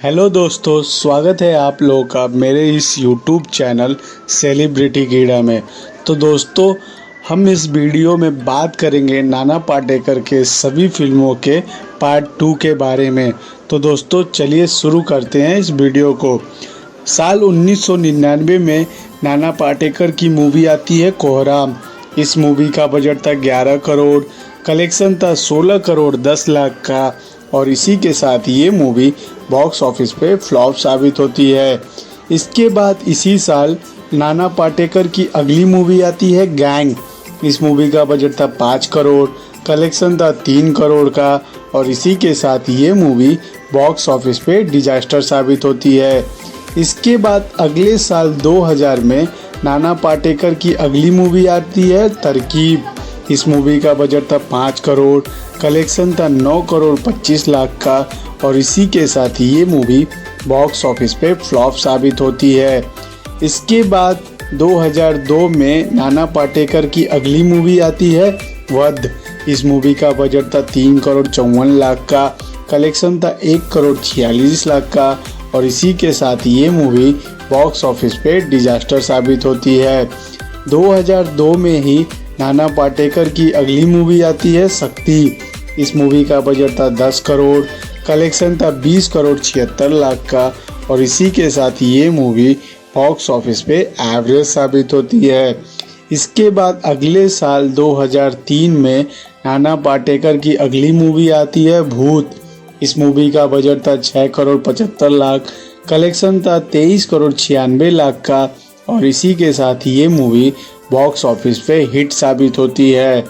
Hello दोस्तों, स्वागत है आप लोगों का मेरे इस यूट्यूब चैनल सेलिब्रिटी कीड़ा में। तो दोस्तों, हम इस वीडियो में बात करेंगे नाना पाटेकर के सभी फिल्मों के पार्ट 2 के बारे में। तो दोस्तों चलिए शुरू करते हैं इस वीडियो को। साल 1999 में नाना पाटेकर की मूवी आती है कोहराम। इस मूवी का बजट था 11 करोड़, कलेक्शन था 16 करोड़ 10 लाख का और इसी के साथ ये मूवी बॉक्स ऑफिस पे फ्लॉप साबित होती है। इसके बाद इसी साल नाना पाटेकर की अगली मूवी आती है गैंग। इस मूवी का बजट था 5 करोड़, कलेक्शन था 3 करोड़ का और इसी के साथ ये मूवी बॉक्स ऑफिस पे डिजास्टर साबित होती है। इसके बाद अगले साल 2000 में नाना पाटेकर की अगली मूवी आती है तरकीब। इस मूवी का बजट था 5 करोड़, कलेक्शन था 9 करोड़ 25 लाख का और इसी के साथ ये मूवी बॉक्स ऑफिस पे फ्लॉप साबित होती है। इसके बाद 2002 में नाना पाटेकर की अगली मूवी आती है वध। इस मूवी का बजट था 3 करोड़ 54 लाख का, कलेक्शन था 1 करोड़ 46 लाख का और इसी के साथ ये मूवी बॉक्स ऑफिस पे डिजास्टर साबित होती है। 2002 में ही नाना पाटेकर की अगली मूवी आती है शक्ति। इस मूवी का बजट था 10 करोड़, कलेक्शन था 20 करोड़ 76 लाख का और इसी के साथ ये मूवी बॉक्स ऑफिस पे एवरेज साबित होती है। इसके बाद अगले साल 2003 में नाना पाटेकर की अगली मूवी आती है भूत। इस मूवी का बजट था 6 करोड़ 75 लाख, कलेक्शन था 23 करोड़ 96 लाख का और इसी के साथ ये मूवी बॉक्स ऑफिस पे हिट साबित होती है।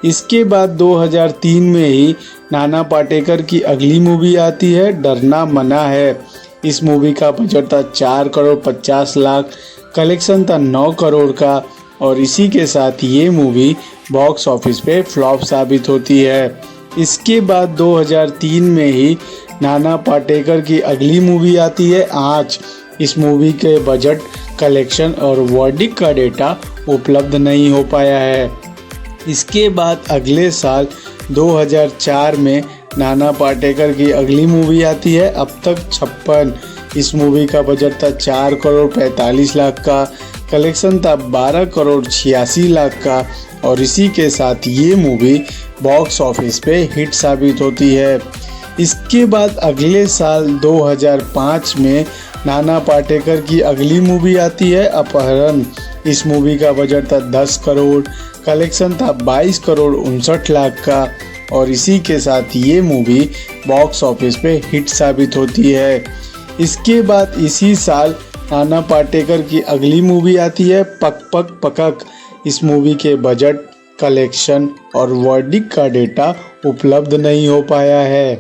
इसके बाद 2003 में ही नाना पाटेकर की अगली मूवी आती है डरना मना है। इस मूवी का बजट था 4 करोड़ 50 लाख, कलेक्शन था 9 करोड़ का और इसी के साथ ये मूवी बॉक्स ऑफिस पे फ्लॉप साबित होती है। इसके बाद 2003 में ही नाना पाटेकर की अगली मूवी आती है आँच। इस मूवी के बजट, कलेक्शन और वर्डिक का डेटा उपलब्ध नहीं हो पाया है। इसके बाद अगले साल 2004 में नाना पाटेकर की अगली मूवी आती है अब तक 56। इस मूवी का बजट था 4 करोड़ 45 लाख का, कलेक्शन था 12 करोड़ 86 लाख का और इसी के साथ ये मूवी बॉक्स ऑफिस पे हिट साबित होती है। इसके बाद अगले साल 2005 में नाना पाटेकर की अगली मूवी आती है अपहरण। इस मूवी का बजट था 10 करोड़, कलेक्शन था 22 करोड़ 59 लाख का और इसी के साथ ये मूवी बॉक्स ऑफिस पे हिट साबित होती है। इसके बाद इसी साल नाना पाटेकर की अगली मूवी आती है पक पक पकक। इस मूवी के बजट, कलेक्शन और वर्डिक का डेटा उपलब्ध नहीं हो पाया है।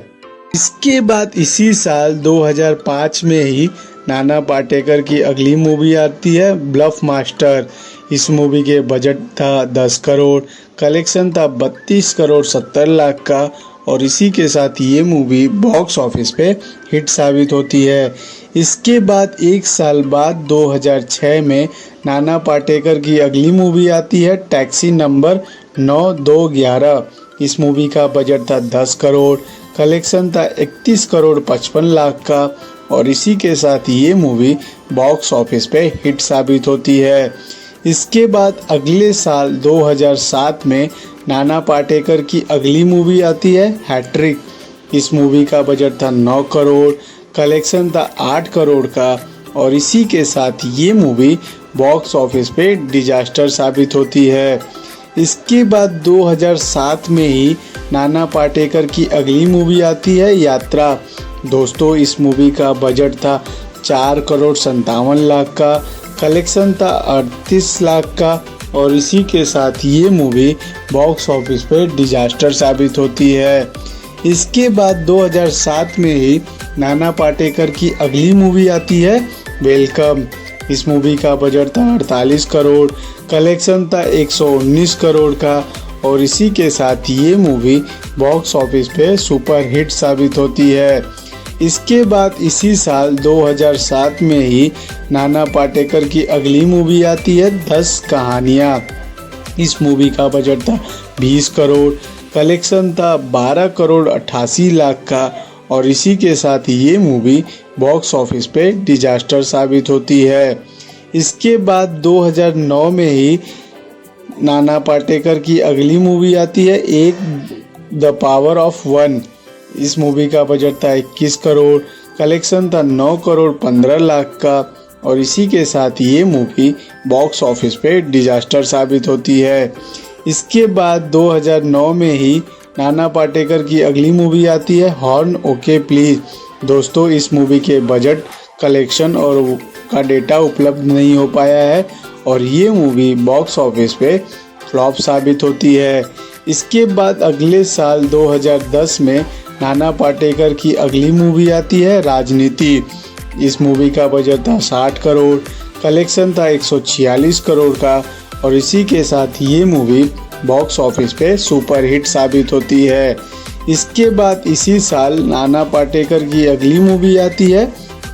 इसके बाद इसी साल 2005 में ही नाना पाटेकर की अगली मूवी आती है ब्लफ मास्टर। इस मूवी के बजट था 10 करोड़, कलेक्शन था 32 करोड़ 70 लाख का और इसी के साथ ये मूवी बॉक्स ऑफिस पे हिट साबित होती है। इसके बाद एक साल बाद 2006 में नाना पाटेकर की अगली मूवी आती है टैक्सी नंबर 9211। इस मूवी का बजट था 10 करोड़, कलेक्शन था 31 करोड़ 55 लाख का और इसी के साथ ये मूवी बॉक्स ऑफिस पे हिट साबित होती है। इसके बाद अगले साल 2007 में नाना पाटेकर की अगली मूवी आती है हैट्रिक। इस मूवी का बजट था 9 करोड़, कलेक्शन था 8 करोड़ का और इसी के साथ ये मूवी बॉक्स ऑफिस पे डिजास्टर साबित होती है। इसके बाद 2007 में ही नाना पाटेकर की अगली मूवी आती है यात्रा। दोस्तों, इस मूवी का बजट था 4 करोड़ 57 लाख का, कलेक्शन था 38 लाख का और इसी के साथ ये मूवी बॉक्स ऑफिस पे डिजास्टर साबित होती है। इसके बाद 2007 में ही नाना पाटेकर की अगली मूवी आती है वेलकम। इस मूवी का बजट था 48 करोड़, कलेक्शन था 119 करोड़ का और इसी के साथ ये मूवी बॉक्स ऑफिस पे सुपर हिट साबित होती है। इसके बाद इसी साल 2007 में ही नाना पाटेकर की अगली मूवी आती है 10 कहानियाँ। इस मूवी का बजट था 20 करोड़, कलेक्शन था 12 करोड़ 88 लाख का और इसी के साथ ये मूवी बॉक्स ऑफिस पे डिजास्टर साबित होती है। इसके बाद 2009 में ही नाना पाटेकर की अगली मूवी आती है एक द पावर ऑफ वन। इस मूवी का बजट था 21 करोड़, कलेक्शन था 9 करोड़ 15 लाख का और इसी के साथ ये मूवी बॉक्स ऑफिस पे डिजास्टर साबित होती है। इसके बाद 2009 में ही नाना पाटेकर की अगली मूवी आती है हॉर्न ओके प्लीज। दोस्तों इस मूवी के बजट, कलेक्शन और का डेटा उपलब्ध नहीं हो पाया है और ये मूवी बॉक्स ऑफिस पे फ्लॉप साबित होती है। इसके बाद अगले साल 2010 में नाना पाटेकर की अगली मूवी आती है राजनीति। इस मूवी का बजट था 60 करोड़, कलेक्शन था 146 करोड़ का और इसी के साथ ये मूवी बॉक्स ऑफिस पे सुपर हिट साबित होती है। इसके बाद इसी साल नाना पाटेकर की अगली मूवी आती है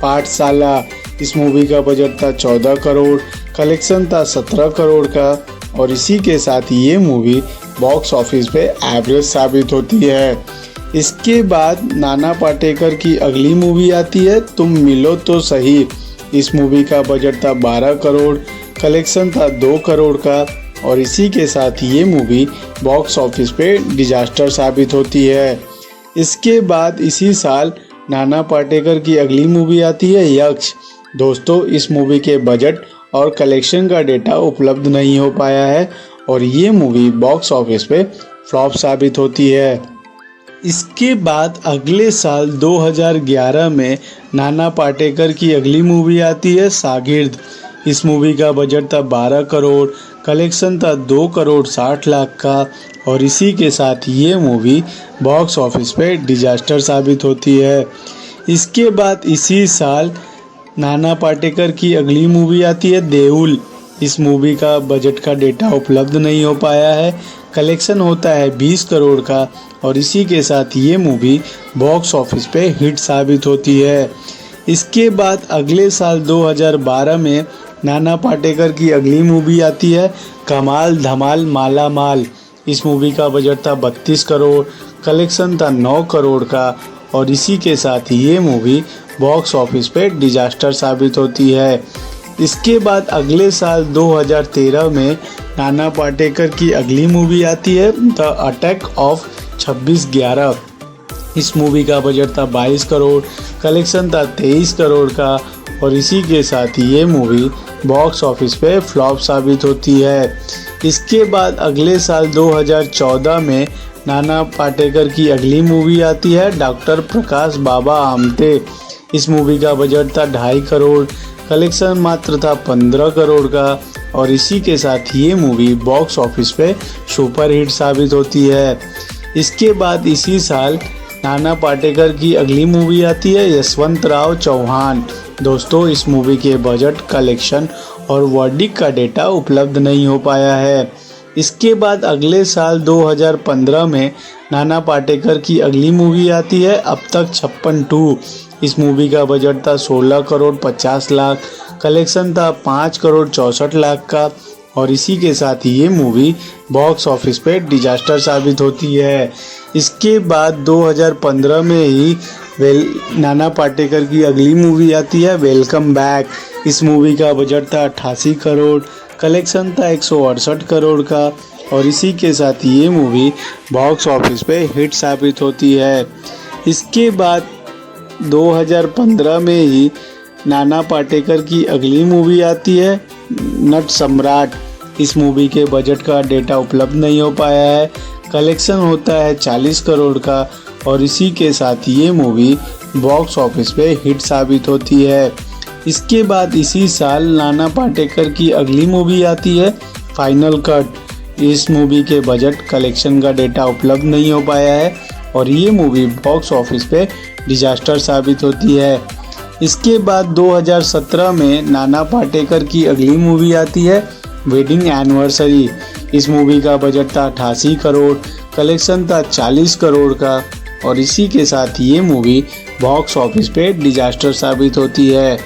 पाठशाला। इस मूवी का बजट था 14 करोड़, कलेक्शन था 17 करोड़ का और इसी के साथ ये मूवी बॉक्स ऑफिस पे एवरेज साबित होती है। इसके बाद नाना पाटेकर की अगली मूवी आती है तुम मिलो तो सही। इस मूवी का बजट था 12 करोड़, कलेक्शन था 2 करोड़ का और इसी के साथ ये मूवी बॉक्स ऑफिस पे डिजास्टर साबित होती है। इसके बाद इसी साल नाना पाटेकर की अगली मूवी आती है यक्ष। दोस्तों इस मूवी के बजट और कलेक्शन का डेटा उपलब्ध नहीं हो पाया है और ये मूवी बॉक्स ऑफिस पे फ्लॉप साबित होती है। इसके बाद अगले साल 2011 में नाना पाटेकर की अगली मूवी आती है शागिर्द। इस मूवी का बजट था 12 करोड़, कलेक्शन था 2 करोड़ 60 लाख का और इसी के साथ ये मूवी बॉक्स ऑफिस पे डिजास्टर साबित होती है। इसके बाद इसी साल नाना पाटेकर की अगली मूवी आती है देउल। इस मूवी का बजट का डेटा उपलब्ध नहीं हो पाया है, कलेक्शन होता है 20 करोड़ का और इसी के साथ ये मूवी बॉक्स ऑफिस पे हिट साबित होती है। इसके बाद अगले साल 2012 में नाना पाटेकर की अगली मूवी आती है कमाल धमाल माला माल। इस मूवी का बजट था 32 करोड़, कलेक्शन था 9 करोड़ का और इसी के साथ ये मूवी बॉक्स ऑफिस पे डिजास्टर साबित होती है। इसके बाद अगले साल 2013 में नाना पाटेकर की अगली मूवी आती है द अटैक ऑफ 26/11। इस मूवी का बजट था 22 करोड़, कलेक्शन था 23 करोड़ का और इसी के साथ ये मूवी बॉक्स ऑफिस पे फ्लॉप साबित होती है। इसके बाद अगले साल 2014 में नाना पाटेकर की अगली मूवी आती है डॉक्टर प्रकाश बाबा आमटे। इस मूवी का बजट था 2.5 करोड़, कलेक्शन मात्र था 15 करोड़ का और इसी के साथ ये मूवी बॉक्स ऑफिस पे सुपर हिट साबित होती है। इसके बाद इसी साल नाना पाटेकर की अगली मूवी आती है यशवंतराव चौहान। दोस्तों इस मूवी के बजट, कलेक्शन और वर्डिक का डेटा उपलब्ध नहीं हो पाया है। इसके बाद अगले साल 2015 में नाना पाटेकर की अगली मूवी आती है अब तक 56 इस मूवी का बजट था 16 करोड़ 50 लाख, कलेक्शन था 5 करोड़ 64 लाख का और इसी के साथ ये मूवी बॉक्स ऑफिस पे डिजास्टर साबित होती है। इसके बाद 2015 में ही नाना पाटेकर की अगली मूवी आती है वेलकम बैक। इस मूवी का बजट था 88 करोड़, कलेक्शन था 168 करोड़ का और इसी के साथ ये मूवी बॉक्स ऑफिस पे हिट साबित होती है। इसके बाद 2015 में ही नाना पाटेकर की अगली मूवी आती है नट सम्राट। इस मूवी के बजट का डेटा उपलब्ध नहीं हो पाया है, कलेक्शन होता है 40 करोड़ का और इसी के साथ ये मूवी बॉक्स ऑफिस पे हिट साबित होती है। इसके बाद इसी साल नाना पाटेकर की अगली मूवी आती है फाइनल कट। इस मूवी के बजट, कलेक्शन का डेटा उपलब्ध नहीं हो पाया है और ये मूवी बॉक्स ऑफिस पे डिजास्टर साबित होती है। इसके बाद 2017 में नाना पाटेकर की अगली मूवी आती है वेडिंग एनिवर्सरी। इस मूवी का बजट था 88 करोड़, कलेक्शन था 40 करोड़ का और इसी के साथ ये मूवी बॉक्स ऑफिस पे डिजास्टर साबित होती है।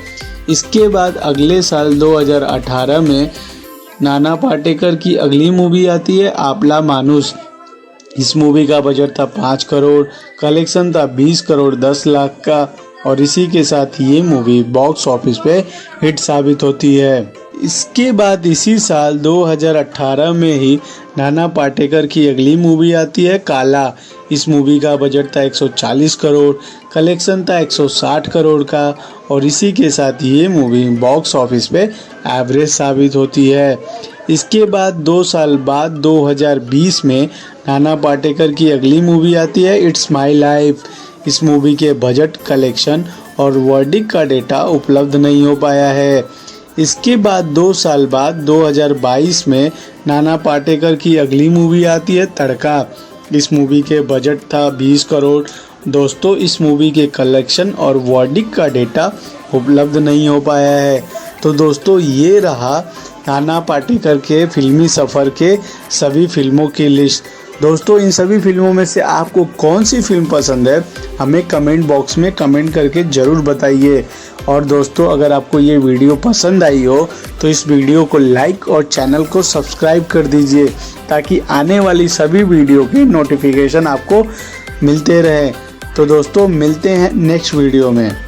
इसके बाद अगले साल 2018 में नाना पाटेकर की अगली मूवी आती है आपला मानुस। इस मूवी का बजट था 5 करोड़, कलेक्शन था 20 करोड़ 10 लाख का और इसी के साथ ये मूवी बॉक्स ऑफिस पे हिट साबित होती है। इसके बाद इसी साल 2018 में ही नाना पाटेकर की अगली मूवी आती है काला। इस मूवी का बजट था 140 करोड़, कलेक्शन था 160 करोड़ का और इसी के साथ ये मूवी बॉक्स ऑफिस पे एवरेज साबित होती है। इसके बाद 2 साल बाद 2020 में नाना पाटेकर की अगली मूवी आती है इट्स माय लाइफ। इस मूवी के बजट, कलेक्शन और वर्डिक का डेटा उपलब्ध नहीं हो पाया है। इसके बाद 2 साल बाद 2022 में नाना पाटेकर की अगली मूवी आती है तड़का। इस मूवी के बजट था 20 करोड़। दोस्तों, इस मूवी के कलेक्शन और वर्डिक का डेटा उपलब्ध नहीं हो पाया है। तो दोस्तों, ये रहा नाना पाटेकर के फिल्मी सफ़र के सभी फिल्मों की लिस्ट। दोस्तों, इन सभी फिल्मों में से आपको कौन सी फिल्म पसंद है हमें कमेंट बॉक्स में कमेंट करके ज़रूर बताइए। और दोस्तों, अगर आपको ये वीडियो पसंद आई हो तो इस वीडियो को लाइक और चैनल को सब्सक्राइब कर दीजिए ताकि आने वाली सभी वीडियो की नोटिफिकेशन आपको मिलते रहे। तो दोस्तों, मिलते हैं नेक्स्ट वीडियो में।